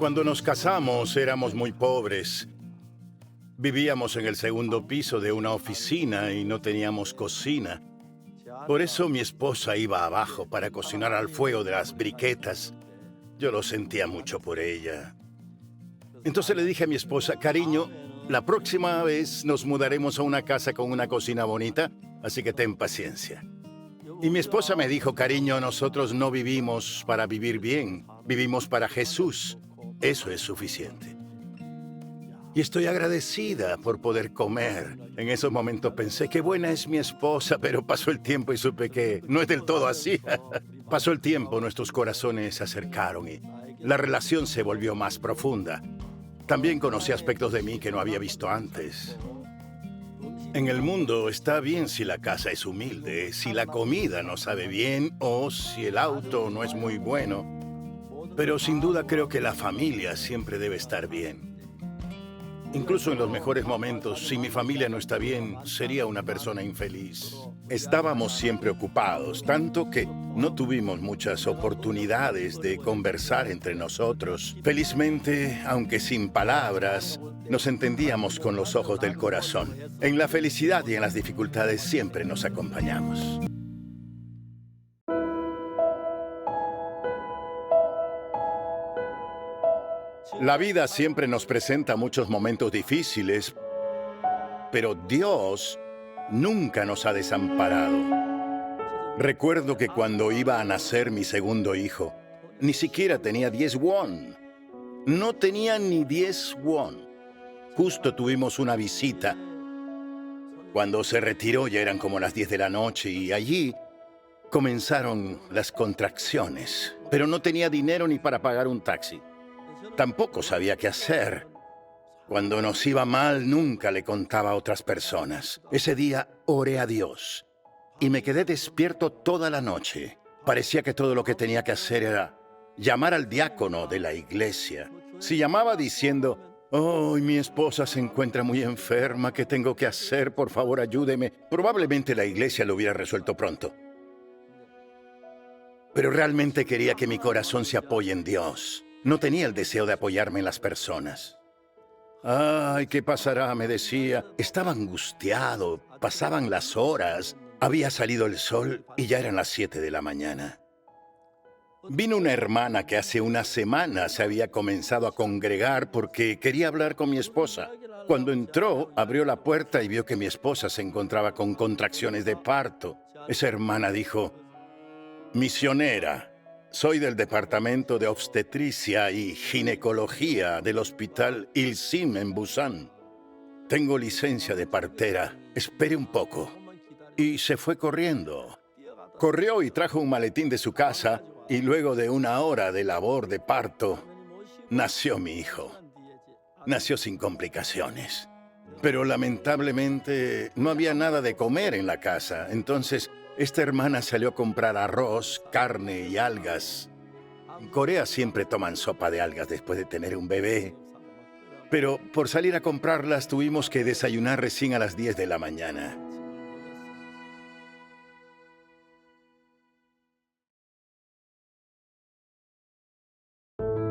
Cuando nos casamos éramos muy pobres. Vivíamos en el segundo piso de una oficina y no teníamos cocina. Por eso mi esposa iba abajo para cocinar al fuego de las briquetas. Yo lo sentía mucho por ella. Entonces le dije a mi esposa, cariño, la próxima vez nos mudaremos a una casa con una cocina bonita, así que ten paciencia. Y mi esposa me dijo, cariño, nosotros no vivimos para vivir bien, vivimos para Jesús. Eso es suficiente. Y estoy agradecida por poder comer. En esos momentos pensé, qué buena es mi esposa, pero pasó el tiempo y supe que no es del todo así. Pasó el tiempo, nuestros corazones se acercaron y la relación se volvió más profunda. También conocí aspectos de mí que no había visto antes. En el mundo está bien si la casa es humilde, si la comida no sabe bien o si el auto no es muy bueno. Pero sin duda creo que la familia siempre debe estar bien. Incluso en los mejores momentos, si mi familia no está bien, sería una persona infeliz. Estábamos siempre ocupados, tanto que no tuvimos muchas oportunidades de conversar entre nosotros. Felizmente, aunque sin palabras, nos entendíamos con los ojos del corazón. En la felicidad y en las dificultades siempre nos acompañamos. La vida siempre nos presenta muchos momentos difíciles, pero Dios nunca nos ha desamparado. Recuerdo que cuando iba a nacer mi segundo hijo, ni siquiera tenía 10 won. No tenía ni 10 won. Justo tuvimos una visita. Cuando se retiró ya eran como las 10 de la noche y allí comenzaron las contracciones. Pero no tenía dinero ni para pagar un taxi. Tampoco sabía qué hacer. Cuando nos iba mal, nunca le contaba a otras personas. Ese día oré a Dios y me quedé despierto toda la noche. Parecía que todo lo que tenía que hacer era llamar al diácono de la iglesia. Si llamaba diciendo, oh, mi esposa se encuentra muy enferma, ¿qué tengo que hacer? Por favor, ayúdeme. Probablemente la iglesia lo hubiera resuelto pronto. Pero realmente quería que mi corazón se apoye en Dios. No tenía el deseo de apoyarme en las personas. Ay, ¿qué pasará? Me decía. Estaba angustiado. Pasaban las horas. Había salido el sol y ya eran las 7 de la mañana. Vino una hermana que hace una semana se había comenzado a congregar porque quería hablar con mi esposa. Cuando entró, abrió la puerta y vio que mi esposa se encontraba con contracciones de parto. Esa hermana dijo, misionera, soy del departamento de obstetricia y ginecología del hospital Il-Sim en Busan. Tengo licencia de partera. Espere un poco. Y se fue corriendo. Corrió y trajo un maletín de su casa y luego de una hora de labor de parto, nació mi hijo. Nació sin complicaciones. Pero lamentablemente no había nada de comer en la casa, entonces esta hermana salió a comprar arroz, carne y algas. En Corea siempre toman sopa de algas después de tener un bebé. Pero por salir a comprarlas tuvimos que desayunar recién a las 10 de la mañana.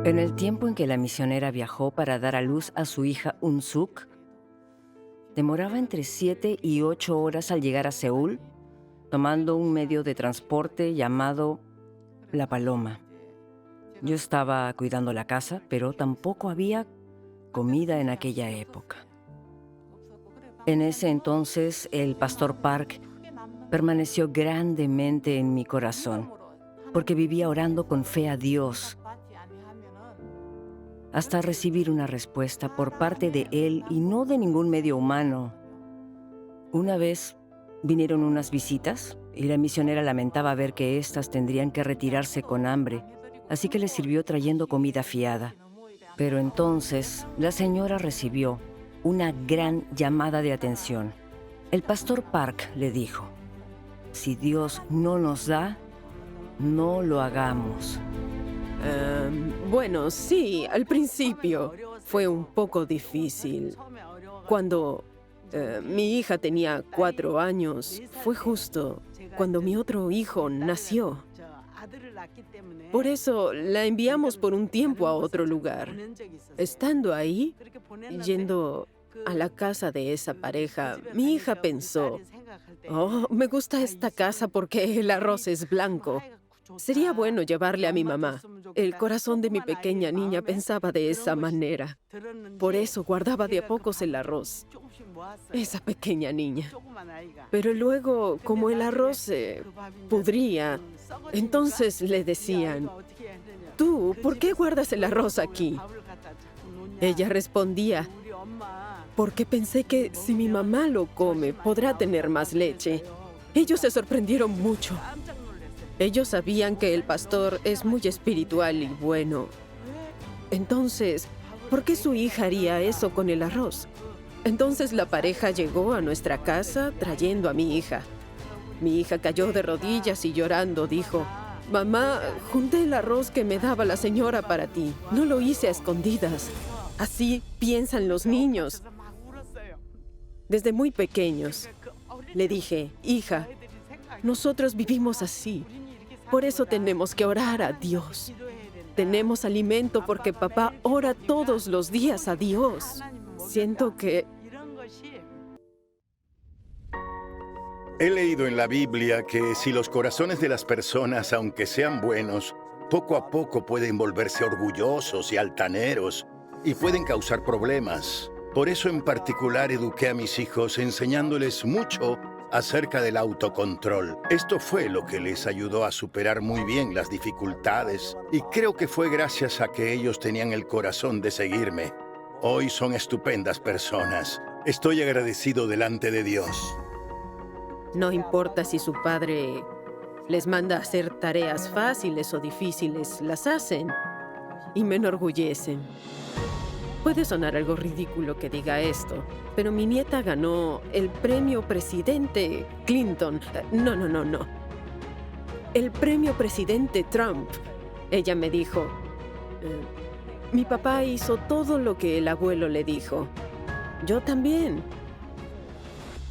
En el tiempo en que la misionera viajó para dar a luz a su hija Un-suk, demoraba entre 7 y 8 horas al llegar a Seúl, tomando un medio de transporte llamado La Paloma. Yo estaba cuidando la casa, pero tampoco había comida en aquella época. En ese entonces, el pastor Park permaneció grandemente en mi corazón, porque vivía orando con fe a Dios, hasta recibir una respuesta por parte de él y no de ningún medio humano. Una vez vinieron unas visitas y la misionera lamentaba ver que éstas tendrían que retirarse con hambre, así que les sirvió trayendo comida fiada. Pero entonces la señora recibió una gran llamada de atención. El pastor Park le dijo, si Dios no nos da, no lo hagamos. Bueno, sí, al principio fue un poco difícil. Cuando mi hija tenía 4 años, fue justo cuando mi otro hijo nació. Por eso la enviamos por un tiempo a otro lugar. Estando ahí, yendo a la casa de esa pareja, mi hija pensó, oh, me gusta esta casa porque el arroz es blanco. Sería bueno llevarle a mi mamá. El corazón de mi pequeña niña pensaba de esa manera. Por eso guardaba de a pocos el arroz. Esa pequeña niña. Pero luego, como el arroz se pudría, entonces le decían, tú, ¿por qué guardas el arroz aquí? Ella respondía, porque pensé que si mi mamá lo come, podrá tener más leche. Ellos se sorprendieron mucho. Ellos sabían que el pastor es muy espiritual y bueno. Entonces, ¿por qué su hija haría eso con el arroz? Entonces la pareja llegó a nuestra casa trayendo a mi hija. Mi hija cayó de rodillas y llorando dijo, mamá, junté el arroz que me daba la señora para ti. No lo hice a escondidas. Así piensan los niños. Desde muy pequeños, le dije, hija, nosotros vivimos así. Por eso tenemos que orar a Dios. Tenemos alimento porque papá ora todos los días a Dios. Siento que He leído en la Biblia que si los corazones de las personas, aunque sean buenos, poco a poco pueden volverse orgullosos y altaneros y pueden causar problemas. Por eso en particular eduqué a mis hijos enseñándoles mucho acerca del autocontrol. Esto fue lo que les ayudó a superar muy bien las dificultades y creo que fue gracias a que ellos tenían el corazón de seguirme. Hoy son estupendas personas. Estoy agradecido delante de Dios. no importa si su padre les manda a hacer tareas fáciles o difíciles, las hacen y me enorgullecen. Puede sonar algo ridículo que diga esto, pero mi nieta ganó el premio Presidente Clinton. No. El premio Presidente Trump. Ella me dijo, mi papá hizo todo lo que el abuelo le dijo. Yo también.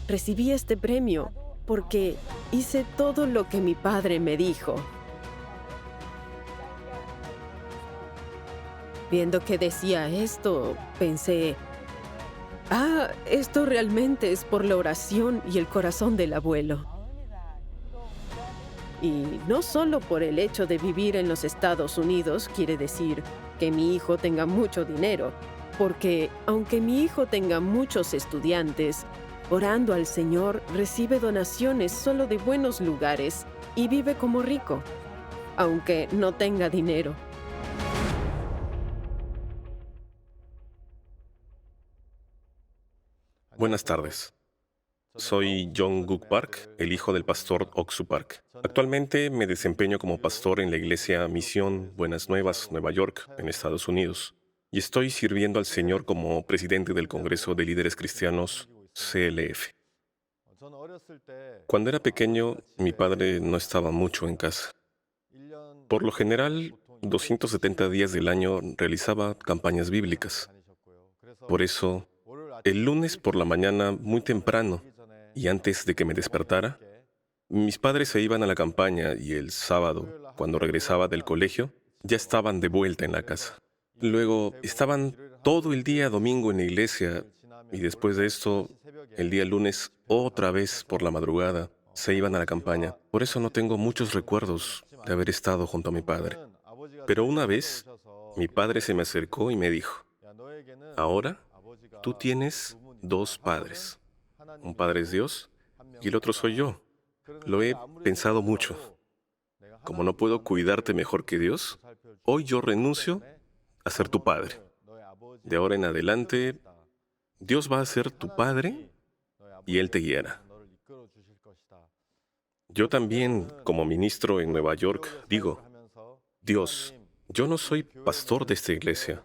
Recibí este premio porque hice todo lo que mi padre me dijo. Viendo que decía esto, pensé, esto realmente es por la oración y el corazón del abuelo. Y no solo por el hecho de vivir en los Estados Unidos quiere decir que mi hijo tenga mucho dinero, porque aunque mi hijo tenga muchos estudiantes, orando al Señor recibe donaciones solo de buenos lugares y vive como rico, aunque no tenga dinero. Buenas tardes. Soy John Guk Park, el hijo del pastor Oksu Park. Actualmente me desempeño como pastor en la iglesia Misión Buenas Nuevas, Nueva York, en Estados Unidos, y estoy sirviendo al Señor como presidente del Congreso de Líderes Cristianos, CLF. Cuando era pequeño, mi padre no estaba mucho en casa. Por lo general, 270 días del año realizaba campañas bíblicas. Por eso, el lunes por la mañana, muy temprano, y antes de que me despertara, mis padres se iban a la campaña y el sábado, cuando regresaba del colegio, ya estaban de vuelta en la casa. Luego, estaban todo el día domingo en la iglesia y después de esto, el día lunes, otra vez por la madrugada, se iban a la campaña. Por eso no tengo muchos recuerdos de haber estado junto a mi padre. Pero una vez, mi padre se me acercó y me dijo, ahora tú tienes dos padres. Un padre es Dios y el otro soy yo. Lo he pensado mucho. Como no puedo cuidarte mejor que Dios, hoy yo renuncio a ser tu padre. De ahora en adelante, Dios va a ser tu padre y Él te guiará. Yo también, como ministro en Nueva York, digo, Dios, yo no soy pastor de esta iglesia.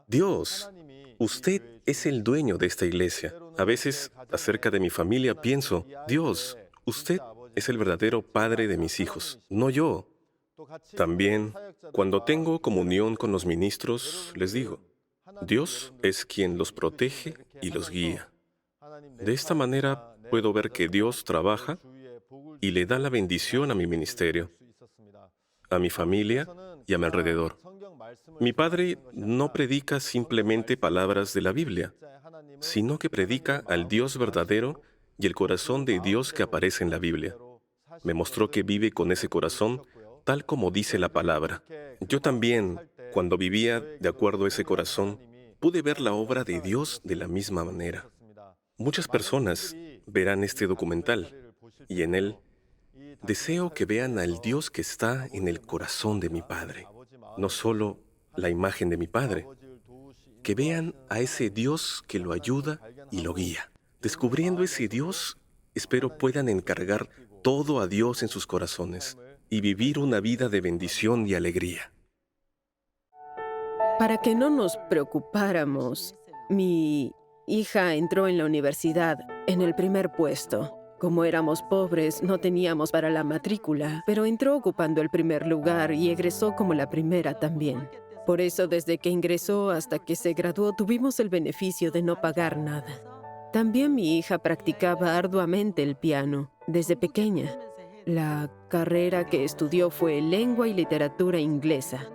Dios, usted es el dueño de esta iglesia. A veces, acerca de mi familia, pienso, Dios, usted es el verdadero padre de mis hijos, no yo. También, cuando tengo comunión con los ministros, les digo, Dios es quien los protege y los guía. De esta manera, puedo ver que Dios trabaja y le da la bendición a mi ministerio. a mi familia y a mi alrededor. Mi padre no predica simplemente palabras de la Biblia, sino que predica al Dios verdadero y el corazón de Dios que aparece en la Biblia. Me mostró que vive con ese corazón tal como dice la palabra. Yo también, cuando vivía de acuerdo a ese corazón, pude ver la obra de Dios de la misma manera. Muchas personas verán este documental y en él deseo que vean al Dios que está en el corazón de mi Padre, no solo la imagen de mi Padre, que vean a ese Dios que lo ayuda y lo guía. Descubriendo ese Dios, espero puedan encargar todo a Dios en sus corazones y vivir una vida de bendición y alegría. Para que no nos preocupáramos, mi hija entró en la universidad en el primer puesto. Como éramos pobres, no teníamos para la matrícula, pero entró ocupando el primer lugar y egresó como la primera también. Por eso, desde que ingresó hasta que se graduó, tuvimos el beneficio de no pagar nada. También mi hija practicaba arduamente el piano desde pequeña. La carrera que estudió fue Lengua y Literatura Inglesa.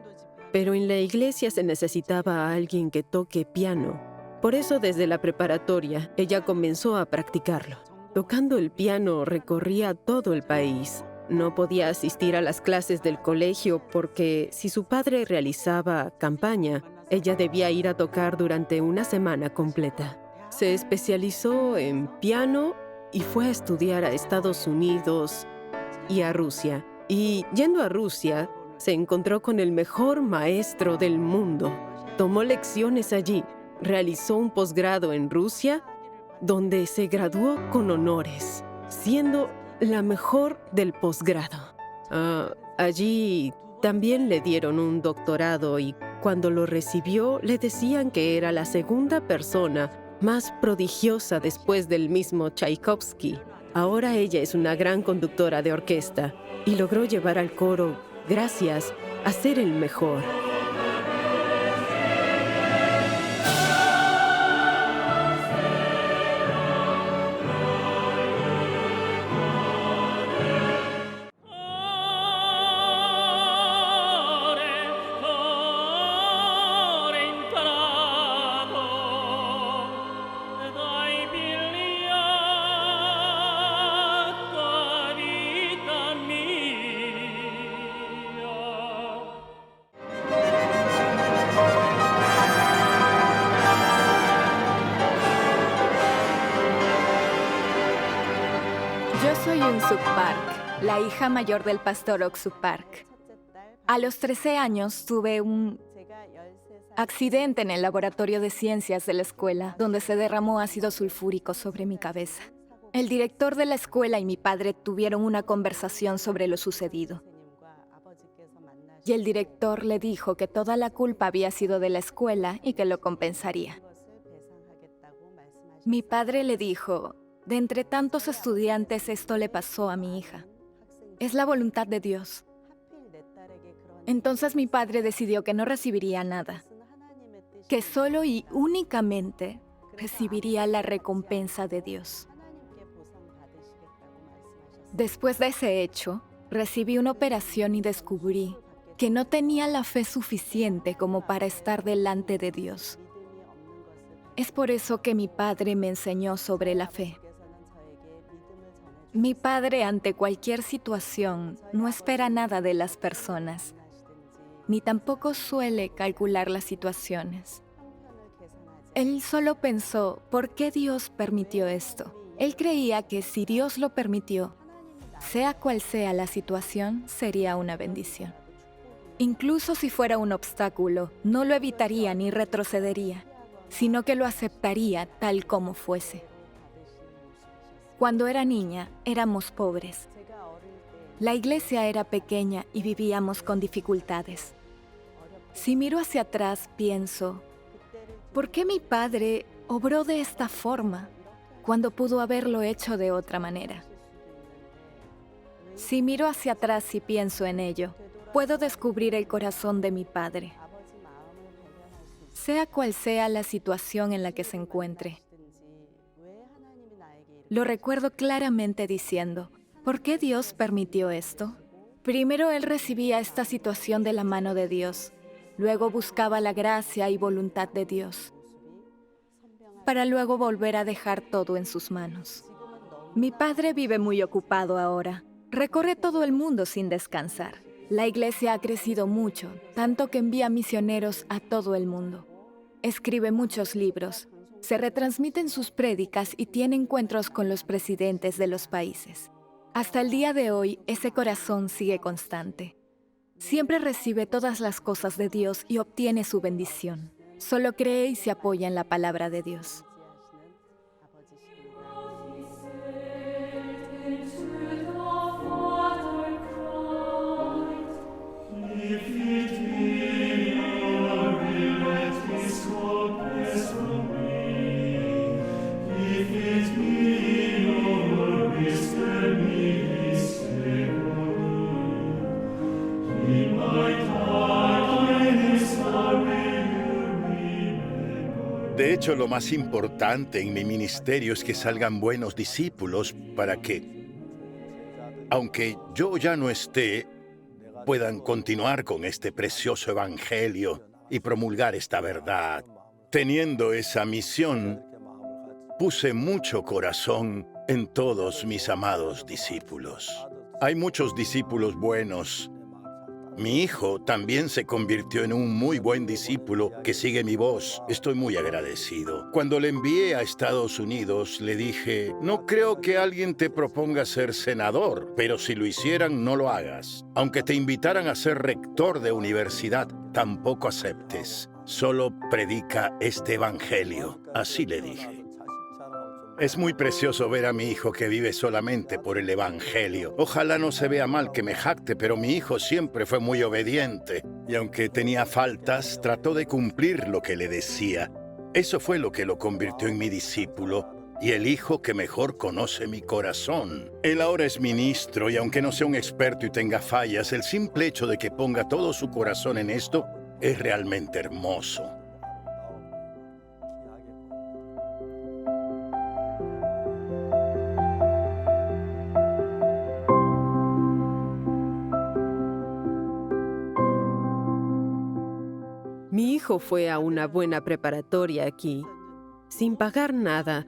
Pero en la iglesia se necesitaba a alguien que toque piano. Por eso, desde la preparatoria, ella comenzó a practicarlo. Tocando el piano, recorría todo el país. No podía asistir a las clases del colegio porque si su padre realizaba campaña, ella debía ir a tocar durante una semana completa. Se especializó en piano y fue a estudiar a Estados Unidos y a Rusia. Y yendo a Rusia, se encontró con el mejor maestro del mundo. Tomó lecciones allí, realizó un posgrado en Rusia, donde se graduó con honores, siendo la mejor del posgrado. Allí también le dieron un doctorado y cuando lo recibió le decían que era la segunda persona más prodigiosa después del mismo Tchaikovsky. Ahora ella es una gran conductora de orquesta y logró llevar al coro gracias a ser el mejor. Yo soy Un-Suk Park, la hija mayor del pastor Ok-Suk Park. A los 13 años tuve un accidente en el laboratorio de ciencias de la escuela, donde se derramó ácido sulfúrico sobre mi cabeza. El director de la escuela y mi padre tuvieron una conversación sobre lo sucedido. Y el director le dijo que toda la culpa había sido de la escuela y que lo compensaría. Mi padre le dijo: de entre tantos estudiantes esto le pasó a mi hija. Es la voluntad de Dios. Entonces mi padre decidió que no recibiría nada, que solo y únicamente recibiría la recompensa de Dios. Después de ese hecho, recibí una operación y descubrí que no tenía la fe suficiente como para estar delante de Dios. Es por eso que mi padre me enseñó sobre la fe. Mi padre, ante cualquier situación, no espera nada de las personas, ni tampoco suele calcular las situaciones. Él solo pensó, ¿por qué Dios permitió esto? Él creía que si Dios lo permitió, sea cual sea la situación, sería una bendición. Incluso si fuera un obstáculo, no lo evitaría ni retrocedería, sino que lo aceptaría tal como fuese. Cuando era niña, éramos pobres. La iglesia era pequeña y vivíamos con dificultades. Si miro hacia atrás, pienso, ¿por qué mi padre obró de esta forma cuando pudo haberlo hecho de otra manera? Si miro hacia atrás y pienso en ello, puedo descubrir el corazón de mi padre. Sea cual sea la situación en la que se encuentre, lo recuerdo claramente diciendo, ¿por qué Dios permitió esto? Primero él recibía esta situación de la mano de Dios, luego buscaba la gracia y voluntad de Dios, para luego volver a dejar todo en sus manos. Mi padre vive muy ocupado ahora. Recorre todo el mundo sin descansar. La iglesia ha crecido mucho, tanto que envía misioneros a todo el mundo. Escribe muchos libros, se retransmiten sus prédicas y tiene encuentros con los presidentes de los países. Hasta el día de hoy, ese corazón sigue constante. Siempre recibe todas las cosas de Dios y obtiene su bendición. Solo cree y se apoya en la palabra de Dios. De hecho, lo más importante en mi ministerio es que salgan buenos discípulos para que, aunque yo ya no esté, puedan continuar con este precioso evangelio y promulgar esta verdad. Teniendo esa misión, puse mucho corazón en todos mis amados discípulos. Hay muchos discípulos buenos. Mi hijo también se convirtió en un muy buen discípulo que sigue mi voz. Estoy muy agradecido. Cuando le envié a Estados Unidos, le dije, no creo que alguien te proponga ser senador, pero si lo hicieran, no lo hagas. Aunque te invitaran a ser rector de universidad, tampoco aceptes. Solo predica este evangelio. Así le dije. Es muy precioso ver a mi hijo que vive solamente por el evangelio. Ojalá no se vea mal que me jacte, pero mi hijo siempre fue muy obediente. Y aunque tenía faltas, trató de cumplir lo que le decía. Eso fue lo que lo convirtió en mi discípulo y el hijo que mejor conoce mi corazón. Él ahora es ministro y aunque no sea un experto y tenga fallas, el simple hecho de que ponga todo su corazón en esto es realmente hermoso. Mi hijo fue a una buena preparatoria aquí, sin pagar nada.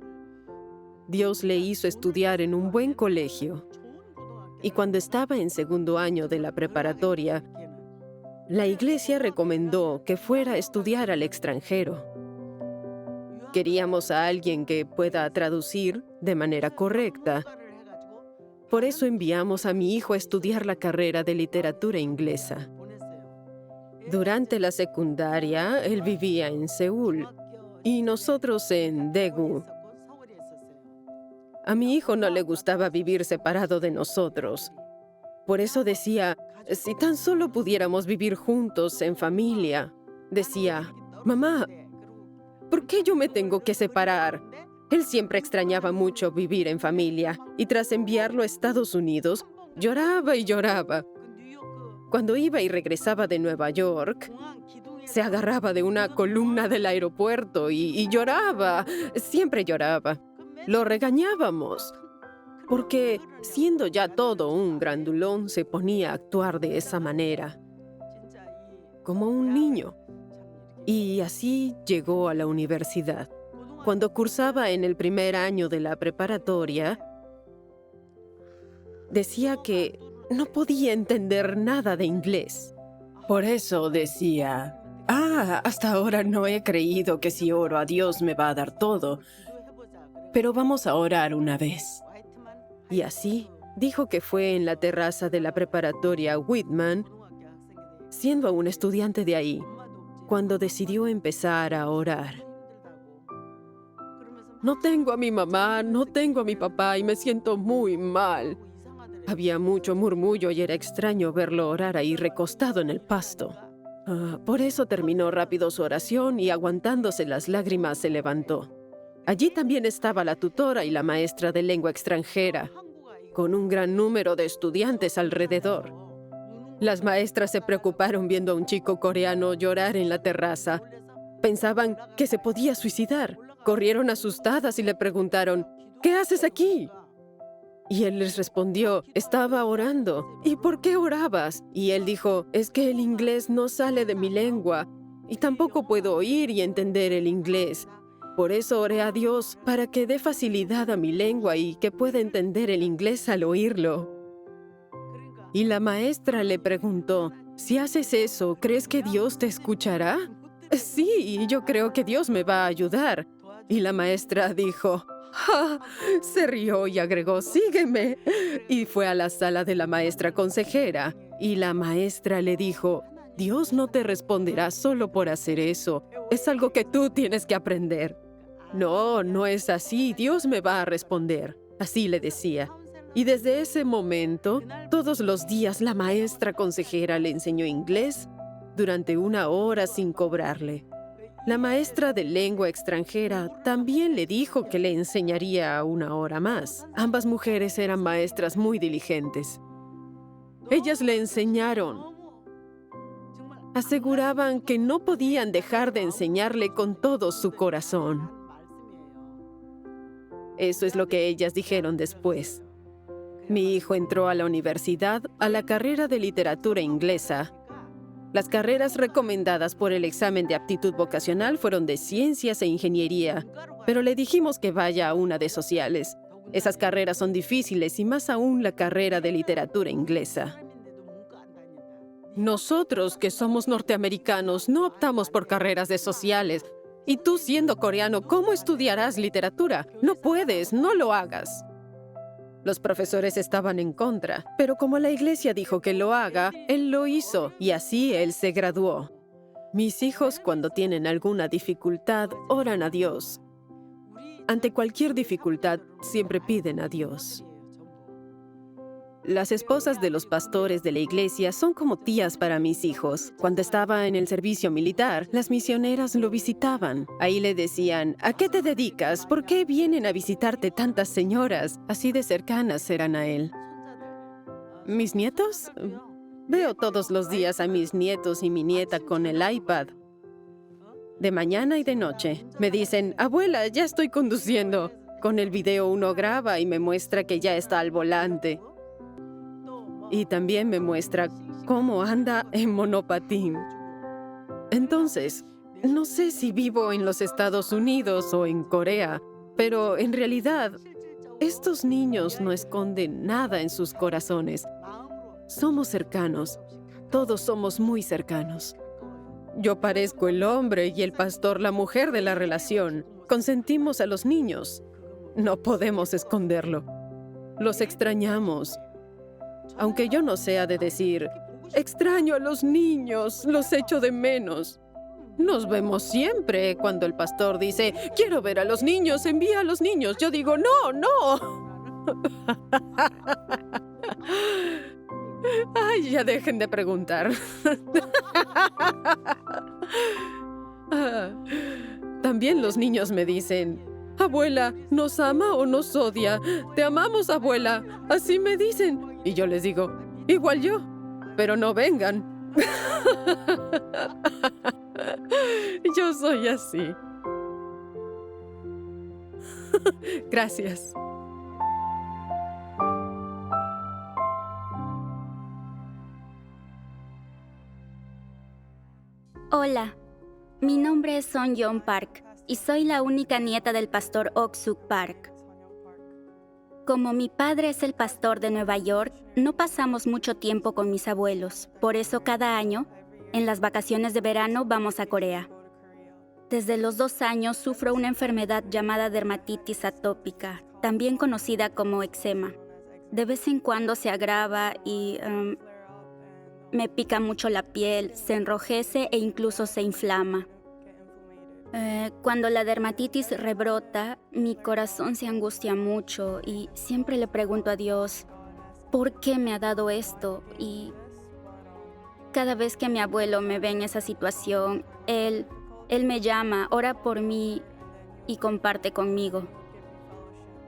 Dios le hizo estudiar en un buen colegio. Y cuando estaba en segundo año de la preparatoria, la iglesia recomendó que fuera a estudiar al extranjero. Queríamos a alguien que pueda traducir de manera correcta. Por eso enviamos a mi hijo a estudiar la carrera de literatura inglesa. Durante la secundaria, él vivía en Seúl y nosotros en Daegu. A mi hijo no le gustaba vivir separado de nosotros. Por eso decía, si tan solo pudiéramos vivir juntos en familia. Decía, mamá, ¿por qué yo me tengo que separar? Él siempre extrañaba mucho vivir en familia y tras enviarlo a Estados Unidos, lloraba y lloraba. Cuando iba y regresaba de Nueva York, se agarraba de una columna del aeropuerto y lloraba, siempre lloraba. Lo regañábamos, porque siendo ya todo un grandulón se ponía a actuar de esa manera, como un niño. Y así llegó a la universidad. Cuando cursaba en el primer año de la preparatoria, decía que no podía entender nada de inglés. Por eso decía, hasta ahora no he creído que si oro a Dios me va a dar todo, pero vamos a orar una vez. Y así dijo que fue en la terraza de la preparatoria Whitman, siendo aún estudiante de ahí, cuando decidió empezar a orar. No tengo a mi mamá, no tengo a mi papá y me siento muy mal. Había mucho murmullo y era extraño verlo orar ahí recostado en el pasto. Por eso terminó rápido su oración y aguantándose las lágrimas se levantó. Allí también estaba la tutora y la maestra de lengua extranjera, con un gran número de estudiantes alrededor. Las maestras se preocuparon viendo a un chico coreano llorar en la terraza. Pensaban que se podía suicidar. Corrieron asustadas y le preguntaron, ¿qué haces aquí? Y él les respondió, estaba orando. ¿Y por qué orabas? Y él dijo, es que el inglés no sale de mi lengua y tampoco puedo oír y entender el inglés. Por eso oré a Dios para que dé facilidad a mi lengua y que pueda entender el inglés al oírlo. Y la maestra le preguntó, si haces eso, ¿crees que Dios te escuchará? Sí, yo creo que Dios me va a ayudar. Y la maestra dijo, ¡ja! Se rió y agregó, sígueme. Y fue a la sala de la maestra consejera. Y la maestra le dijo, Dios no te responderá solo por hacer eso. Es algo que tú tienes que aprender. No, no es así. Dios me va a responder. Así le decía. Y desde ese momento, todos los días la maestra consejera le enseñó inglés durante 1 hora sin cobrarle. La maestra de lengua extranjera también le dijo que le enseñaría 1 hora más. Ambas mujeres eran maestras muy diligentes. Ellas le enseñaron. Aseguraban que no podían dejar de enseñarle con todo su corazón. Eso es lo que ellas dijeron después. Mi hijo entró a la universidad a la carrera de literatura inglesa. Las carreras recomendadas por el examen de aptitud vocacional fueron de ciencias e ingeniería, pero le dijimos que vaya a una de sociales. Esas carreras son difíciles y más aún la carrera de literatura inglesa. Nosotros, que somos norteamericanos, no optamos por carreras de sociales. Y tú, siendo coreano, ¿cómo estudiarás literatura? No puedes, no lo hagas. Los profesores estaban en contra, pero como la iglesia dijo que lo haga, él lo hizo y así él se graduó. Mis hijos, cuando tienen alguna dificultad, oran a Dios. Ante cualquier dificultad, siempre piden a Dios. Las esposas de los pastores de la iglesia son como tías para mis hijos. Cuando estaba en el servicio militar, las misioneras lo visitaban. Ahí le decían, ¿a qué te dedicas? ¿Por qué vienen a visitarte tantas señoras? Así de cercanas eran a él. ¿Mis nietos? Veo todos los días a mis nietos y mi nieta con el iPad. De mañana y de noche. Me dicen, abuela, ya estoy conduciendo. Con el video uno graba y me muestra que ya está al volante. Y también me muestra cómo anda en monopatín. Entonces, no sé si vivo en los Estados Unidos o en Corea, pero en realidad, estos niños no esconden nada en sus corazones. Somos cercanos. Todos somos muy cercanos. Yo parezco el hombre y el pastor la mujer de la relación. Consentimos a los niños. No podemos esconderlo. Los extrañamos. Aunque yo no sea de decir, extraño a los niños, los echo de menos. Nos vemos siempre. Cuando el pastor dice, quiero ver a los niños, envía a los niños. Yo digo, no, no. Ay, ya dejen de preguntar. También los niños me dicen, abuela, ¿nos ama o nos odia? Te amamos, abuela. Así me dicen. Y yo les digo, igual yo, pero no vengan. Yo soy así. Gracias. Hola, mi nombre es Son Yeon Park y soy la única nieta del pastor Ok-suk Park. Como mi padre es el pastor de Nueva York, no pasamos mucho tiempo con mis abuelos. Por eso cada año, en las vacaciones de verano, vamos a Corea. Desde los 2 años sufro una enfermedad llamada dermatitis atópica, también conocida como eczema. De vez en cuando se agrava y me pica mucho la piel, se enrojece e incluso se inflama. Cuando la dermatitis rebrota, mi corazón se angustia mucho y siempre le pregunto a Dios, ¿por qué me ha dado esto? Y cada vez que mi abuelo me ve en esa situación, él me llama, ora por mí y comparte conmigo.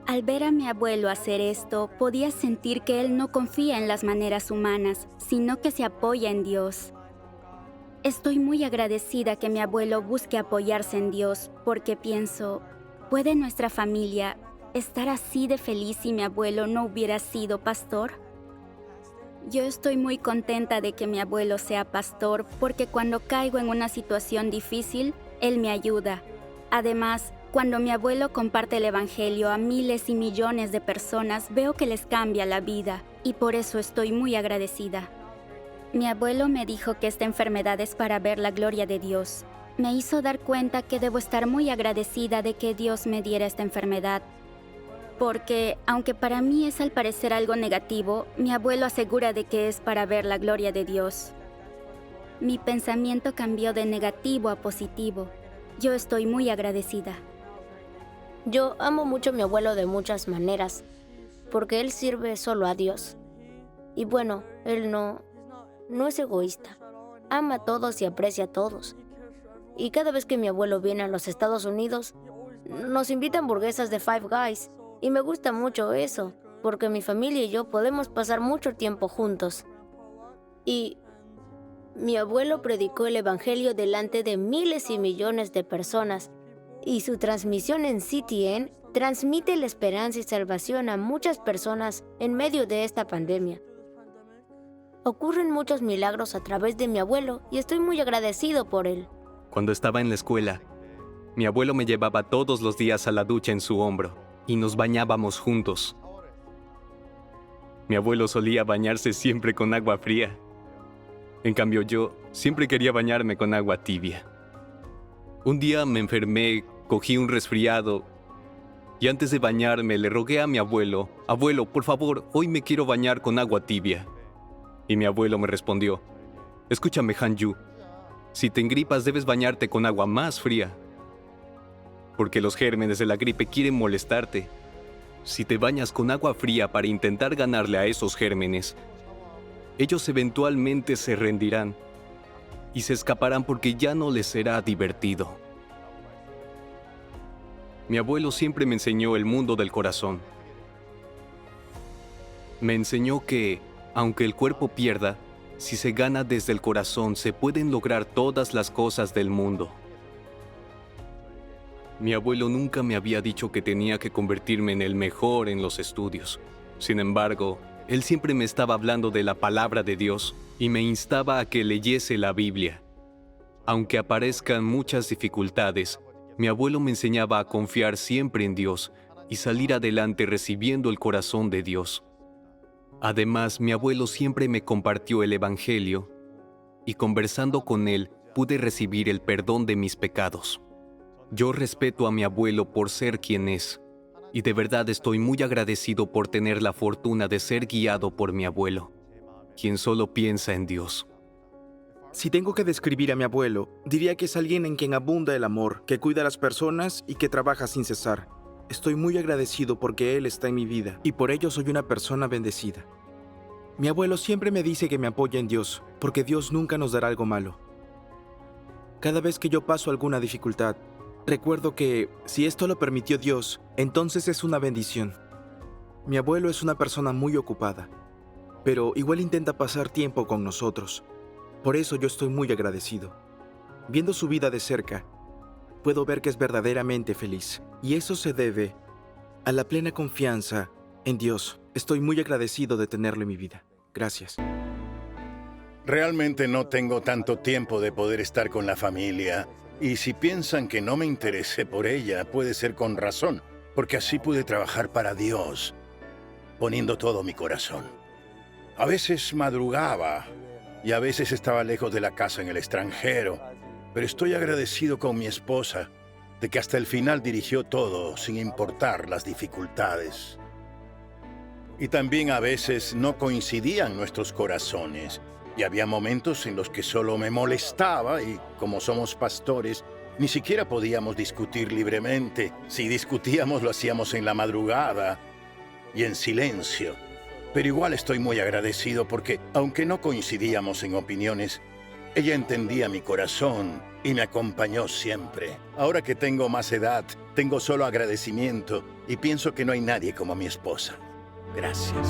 Al ver a mi abuelo hacer esto, podía sentir que él no confía en las maneras humanas, sino que se apoya en Dios. Estoy muy agradecida que mi abuelo busque apoyarse en Dios, porque pienso, ¿puede nuestra familia estar así de feliz si mi abuelo no hubiera sido pastor? Yo estoy muy contenta de que mi abuelo sea pastor porque cuando caigo en una situación difícil, él me ayuda. Además, cuando mi abuelo comparte el evangelio a miles y millones de personas, veo que les cambia la vida y por eso estoy muy agradecida. Mi abuelo me dijo que esta enfermedad es para ver la gloria de Dios. Me hizo dar cuenta que debo estar muy agradecida de que Dios me diera esta enfermedad. Porque, aunque para mí es al parecer algo negativo, mi abuelo asegura de que es para ver la gloria de Dios. Mi pensamiento cambió de negativo a positivo. Yo estoy muy agradecida. Yo amo mucho a mi abuelo de muchas maneras, porque él sirve solo a Dios. Y bueno, él no es egoísta. Ama a todos y aprecia a todos. Y cada vez que mi abuelo viene a los Estados Unidos, nos invita a hamburguesas de Five Guys. Y me gusta mucho eso, porque mi familia y yo podemos pasar mucho tiempo juntos. Y mi abuelo predicó el evangelio delante de miles y millones de personas. Y su transmisión en CTN transmite la esperanza y salvación a muchas personas en medio de esta pandemia. Ocurren muchos milagros a través de mi abuelo y estoy muy agradecido por él. Cuando estaba en la escuela, mi abuelo me llevaba todos los días a la ducha en su hombro y nos bañábamos juntos. Mi abuelo solía bañarse siempre con agua fría. En cambio, yo siempre quería bañarme con agua tibia. Un día me enfermé, cogí un resfriado y antes de bañarme le rogué a mi abuelo, «Abuelo, por favor, hoy me quiero bañar con agua tibia». Y mi abuelo me respondió, «Escúchame, Han-yu, si te engripas debes bañarte con agua más fría, porque los gérmenes de la gripe quieren molestarte. Si te bañas con agua fría para intentar ganarle a esos gérmenes, ellos eventualmente se rendirán y se escaparán porque ya no les será divertido». Mi abuelo siempre me enseñó el mundo del corazón. Me enseñó que, aunque el cuerpo pierda, si se gana desde el corazón, se pueden lograr todas las cosas del mundo. Mi abuelo nunca me había dicho que tenía que convertirme en el mejor en los estudios. Sin embargo, él siempre me estaba hablando de la palabra de Dios y me instaba a que leyese la Biblia. Aunque aparezcan muchas dificultades, mi abuelo me enseñaba a confiar siempre en Dios y salir adelante recibiendo el corazón de Dios. Además, mi abuelo siempre me compartió el Evangelio y conversando con él pude recibir el perdón de mis pecados. Yo respeto a mi abuelo por ser quien es y de verdad estoy muy agradecido por tener la fortuna de ser guiado por mi abuelo, quien solo piensa en Dios. Si tengo que describir a mi abuelo, diría que es alguien en quien abunda el amor, que cuida a las personas y que trabaja sin cesar. Estoy muy agradecido porque él está en mi vida y por ello soy una persona bendecida. Mi abuelo siempre me dice que me apoye en Dios, porque Dios nunca nos dará algo malo. Cada vez que yo paso alguna dificultad, recuerdo que si esto lo permitió Dios, entonces es una bendición. Mi abuelo es una persona muy ocupada, pero igual intenta pasar tiempo con nosotros. Por eso yo estoy muy agradecido. Viendo su vida de cerca, puedo ver que es verdaderamente feliz. Y eso se debe a la plena confianza en Dios. Estoy muy agradecido de tenerlo en mi vida. Gracias. Realmente no tengo tanto tiempo de poder estar con la familia. Y si piensan que no me interesé por ella, puede ser con razón. Porque así pude trabajar para Dios, poniendo todo mi corazón. A veces madrugaba y a veces estaba lejos de la casa en el extranjero, pero estoy agradecido con mi esposa de que hasta el final dirigió todo sin importar las dificultades. Y también a veces no coincidían nuestros corazones y había momentos en los que solo me molestaba y como somos pastores, ni siquiera podíamos discutir libremente. Si discutíamos lo hacíamos en la madrugada y en silencio. Pero igual estoy muy agradecido porque, aunque no coincidíamos en opiniones, ella entendía mi corazón y me acompañó siempre. Ahora que tengo más edad, tengo solo agradecimiento y pienso que no hay nadie como mi esposa. Gracias.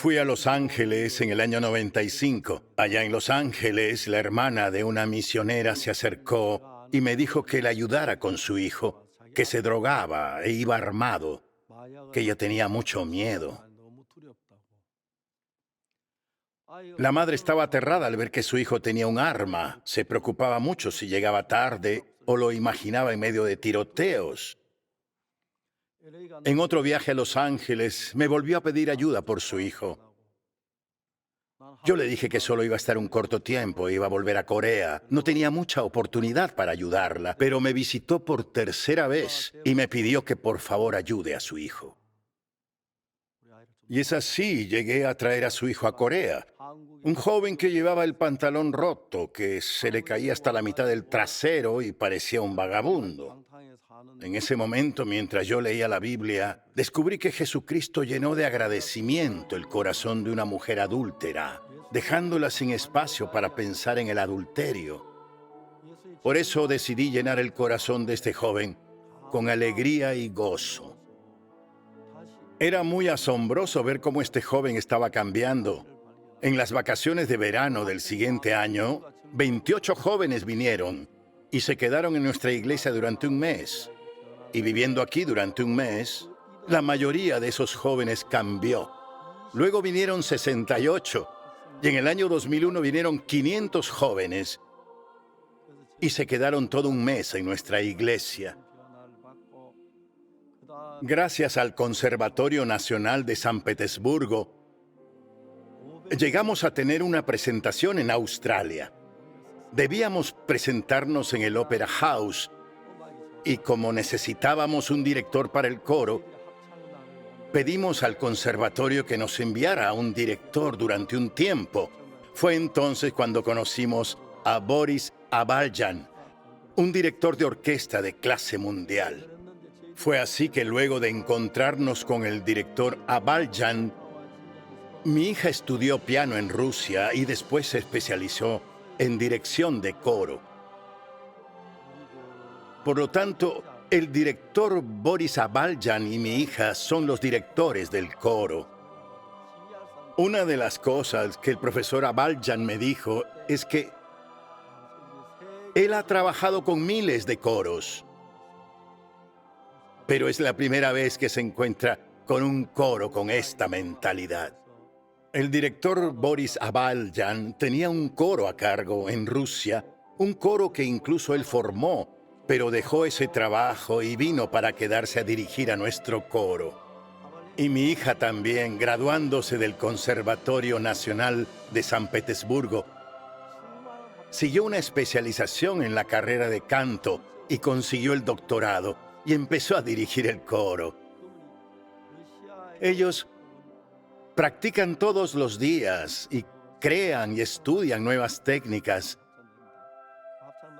Fui a Los Ángeles en el año 95. Allá en Los Ángeles, la hermana de una misionera se acercó y me dijo que le ayudara con su hijo, que se drogaba e iba armado, que ella tenía mucho miedo. La madre estaba aterrada al ver que su hijo tenía un arma. Se preocupaba mucho si llegaba tarde o lo imaginaba en medio de tiroteos. En otro viaje a Los Ángeles, me volvió a pedir ayuda por su hijo. Yo le dije que solo iba a estar un corto tiempo, iba a volver a Corea. No tenía mucha oportunidad para ayudarla, pero me visitó por tercera vez y me pidió que por favor ayude a su hijo. Y es así, llegué a traer a su hijo a Corea. Un joven que llevaba el pantalón roto, que se le caía hasta la mitad del trasero y parecía un vagabundo. En ese momento, mientras yo leía la Biblia, descubrí que Jesucristo llenó de agradecimiento el corazón de una mujer adúltera, dejándola sin espacio para pensar en el adulterio. Por eso decidí llenar el corazón de este joven con alegría y gozo. Era muy asombroso ver cómo este joven estaba cambiando. En las vacaciones de verano del siguiente año, 28 jóvenes vinieron y se quedaron en nuestra iglesia durante un mes. Y viviendo aquí durante un mes, la mayoría de esos jóvenes cambió. Luego vinieron 68, y en el año 2001 vinieron 500 jóvenes, y se quedaron todo un mes en nuestra iglesia. Gracias al Conservatorio Nacional de San Petersburgo, llegamos a tener una presentación en Australia. Debíamos presentarnos en el Opera House, y como necesitábamos un director para el coro, pedimos al conservatorio que nos enviara a un director durante un tiempo. Fue entonces cuando conocimos a Boris Abaljan, un director de orquesta de clase mundial. Fue así que luego de encontrarnos con el director Abaljan, mi hija estudió piano en Rusia y después se especializó en dirección de coro. Por lo tanto, el director Boris Abaljan y mi hija son los directores del coro. Una de las cosas que el profesor Abaljan me dijo es que él ha trabajado con miles de coros, pero es la primera vez que se encuentra con un coro con esta mentalidad. El director Boris Abaljan tenía un coro a cargo en Rusia, un coro que incluso él formó, pero dejó ese trabajo y vino para quedarse a dirigir a nuestro coro. Y mi hija también, graduándose del Conservatorio Nacional de San Petersburgo, siguió una especialización en la carrera de canto y consiguió el doctorado y empezó a dirigir el coro. Ellos practican todos los días y crean y estudian nuevas técnicas.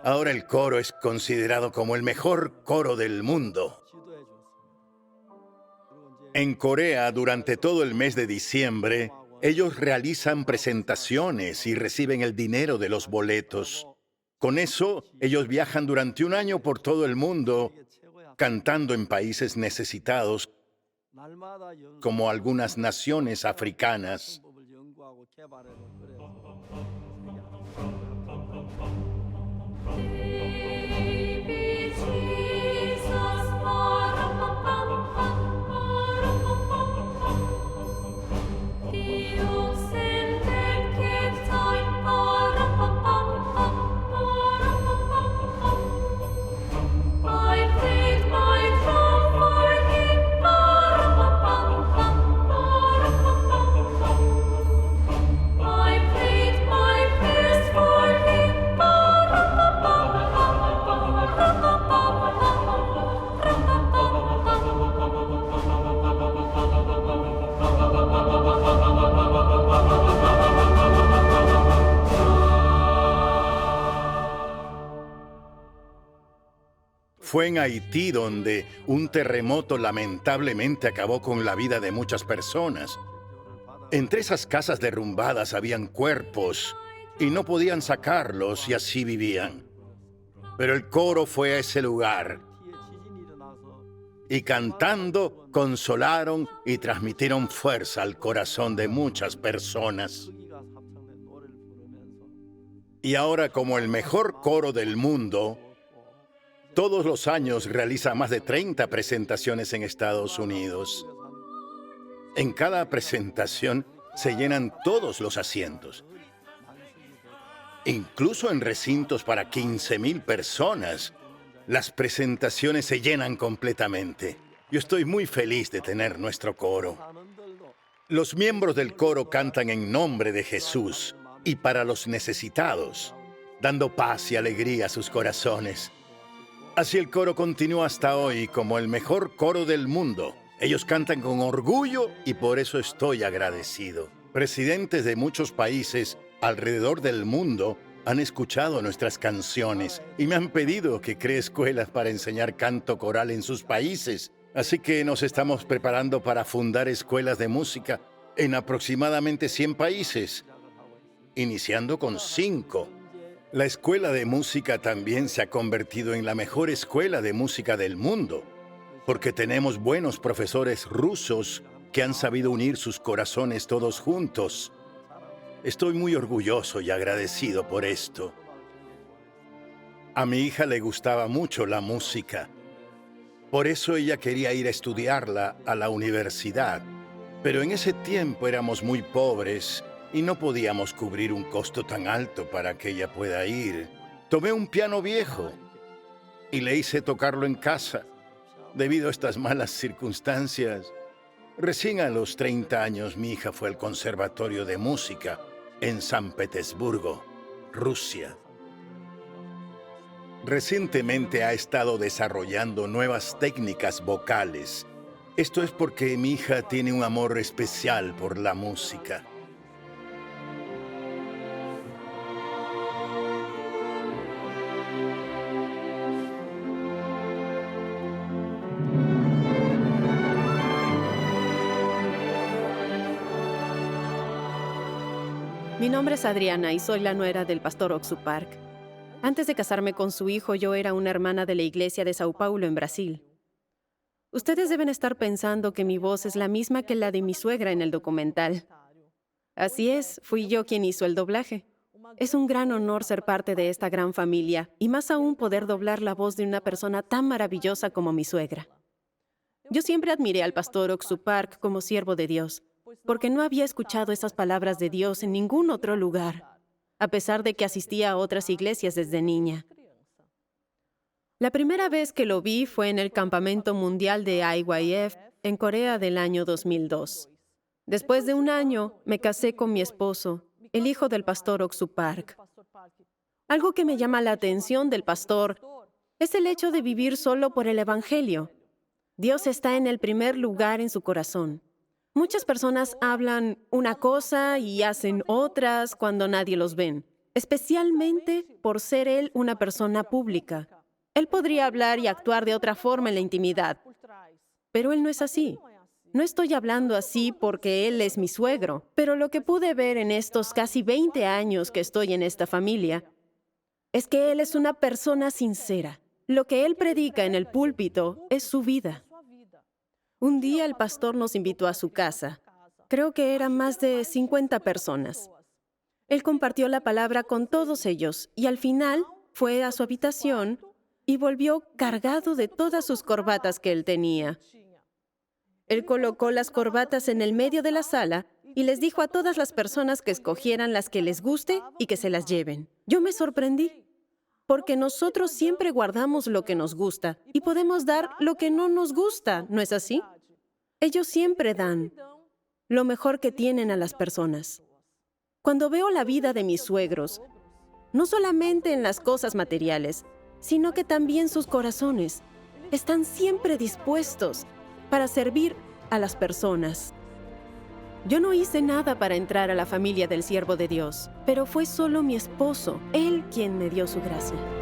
Ahora el coro es considerado como el mejor coro del mundo. En Corea, durante todo el mes de diciembre, ellos realizan presentaciones y reciben el dinero de los boletos. Con eso, ellos viajan durante un año por todo el mundo, cantando en países necesitados, como algunas naciones africanas. Fue en Haití donde un terremoto lamentablemente acabó con la vida de muchas personas. Entre esas casas derrumbadas habían cuerpos y no podían sacarlos y así vivían. Pero el coro fue a ese lugar y cantando consolaron y transmitieron fuerza al corazón de muchas personas. Y ahora, como el mejor coro del mundo, todos los años realiza más de 30 presentaciones en Estados Unidos. En cada presentación se llenan todos los asientos. Incluso en recintos para 15,000 personas, las presentaciones se llenan completamente. Yo estoy muy feliz de tener nuestro coro. Los miembros del coro cantan en nombre de Jesús y para los necesitados, dando paz y alegría a sus corazones. Así el coro continúa hasta hoy como el mejor coro del mundo. Ellos cantan con orgullo y por eso estoy agradecido. Presidentes de muchos países alrededor del mundo han escuchado nuestras canciones y me han pedido que cree escuelas para enseñar canto coral en sus países. Así que nos estamos preparando para fundar escuelas de música en aproximadamente 100 países, iniciando con 5. La escuela de música también se ha convertido en la mejor escuela de música del mundo, porque tenemos buenos profesores rusos que han sabido unir sus corazones todos juntos. Estoy muy orgulloso y agradecido por esto. A mi hija le gustaba mucho la música. Por eso ella quería ir a estudiarla a la universidad. Pero en ese tiempo éramos muy pobres y no podíamos cubrir un costo tan alto para que ella pueda ir. Tomé un piano viejo y le hice tocarlo en casa. Debido a estas malas circunstancias, recién a los 30 años mi hija fue al Conservatorio de Música en San Petersburgo, Rusia. Recientemente ha estado desarrollando nuevas técnicas vocales. Esto es porque mi hija tiene un amor especial por la música. Mi nombre es Adriana y soy la nuera del pastor Ok-Suk Park. Antes de casarme con su hijo, yo era una hermana de la iglesia de Sao Paulo, en Brasil. Ustedes deben estar pensando que mi voz es la misma que la de mi suegra en el documental. Así es, fui yo quien hizo el doblaje. Es un gran honor ser parte de esta gran familia y más aún poder doblar la voz de una persona tan maravillosa como mi suegra. Yo siempre admiré al pastor Ok-Suk Park como siervo de Dios, porque no había escuchado esas palabras de Dios en ningún otro lugar, a pesar de que asistía a otras iglesias desde niña. La primera vez que lo vi fue en el campamento mundial de IYF en Corea del año 2002. Después de un año, me casé con mi esposo, el hijo del pastor Ok-Suk Park. Algo que me llama la atención del pastor es el hecho de vivir solo por el Evangelio. Dios está en el primer lugar en su corazón. Muchas personas hablan una cosa y hacen otras cuando nadie los ve, especialmente por ser él una persona pública. Él podría hablar y actuar de otra forma en la intimidad, pero él no es así. No estoy hablando así porque él es mi suegro, pero lo que pude ver en estos casi 20 años que estoy en esta familia es que él es una persona sincera. Lo que él predica en el púlpito es su vida. Un día el pastor nos invitó a su casa. Creo que eran más de 50 personas. Él compartió la palabra con todos ellos y al final fue a su habitación y volvió cargado de todas sus corbatas que él tenía. Él colocó las corbatas en el medio de la sala y les dijo a todas las personas que escogieran las que les guste y que se las lleven. Yo me sorprendí, porque nosotros siempre guardamos lo que nos gusta y podemos dar lo que no nos gusta, ¿no es así? Ellos siempre dan lo mejor que tienen a las personas. Cuando veo la vida de mis suegros, no solamente en las cosas materiales, sino que también sus corazones, están siempre dispuestos para servir a las personas. Yo no hice nada para entrar a la familia del siervo de Dios, pero fue solo mi esposo, él quien me dio su gracia.